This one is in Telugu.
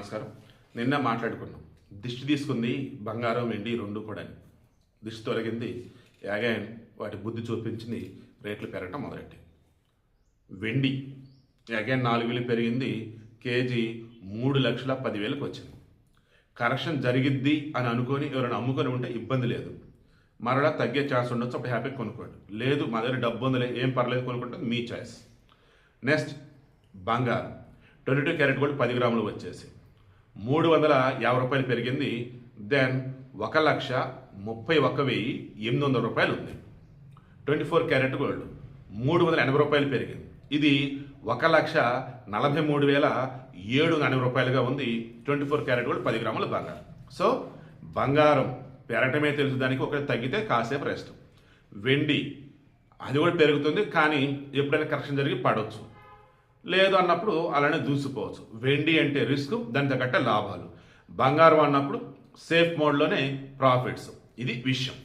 నమస్కారం. నిన్న మాట్లాడుకున్నాం. దిష్టి తీసుకుంది బంగారం వెండి రెండు కూడా. దిష్టి తొలగింది, అగైన్ వాటి బుద్ధి చూపించింది, రేట్లు పెరగటం మొదలెట్టి. వెండి అగైన్ 4,000 పెరిగింది, కేజీ 3,10,000కి వచ్చింది. కరెక్షన్ జరిగిద్ది అని అనుకొని ఎవరైనా అమ్ముకొని ఉంటే ఇబ్బంది లేదు, మరలా తగ్గే ఛాన్స్ ఉండొచ్చు, అప్పుడు హ్యాపీగా కొనుక్కోండి. లేదు మా దగ్గర డబ్బు ఉందిలే ఏం పర్లేదు కొనుక్కుంటే మీ చాయిస్. నెక్స్ట్ బంగారం 22 క్యారెట్ గోల్డ్ 10 గ్రాములు వచ్చేసి 350 రూపాయలు పెరిగింది. దెన్ 1,31,800 రూపాయలు ఉంది. 24 క్యారెట్ గోల్డ్ 380 రూపాయలు పెరిగింది. ఇది 1,43,780 రూపాయలుగా ఉంది. 24 క్యారెట్ గోల్డ్ 10 గ్రాముల బంగారం. సో బంగారం పెరగటమే తెలుసు, దానికి ఒకటి తగ్గితే కాసేపు రెస్ట్. వెండి అది కూడా పెరుగుతుంది, కానీ ఎప్పుడైనా కరెక్షన్ జరిగి పడవచ్చు, లేదు అన్నప్పుడు అలానే దూసిపోవచ్చు. వెండి అంటే రిస్క్, దాని తగ్గట్టే లాభాలు. బంగారం అన్నప్పుడు సేఫ్ మోడ్లోనే ప్రాఫిట్స్. ఇది విషయం.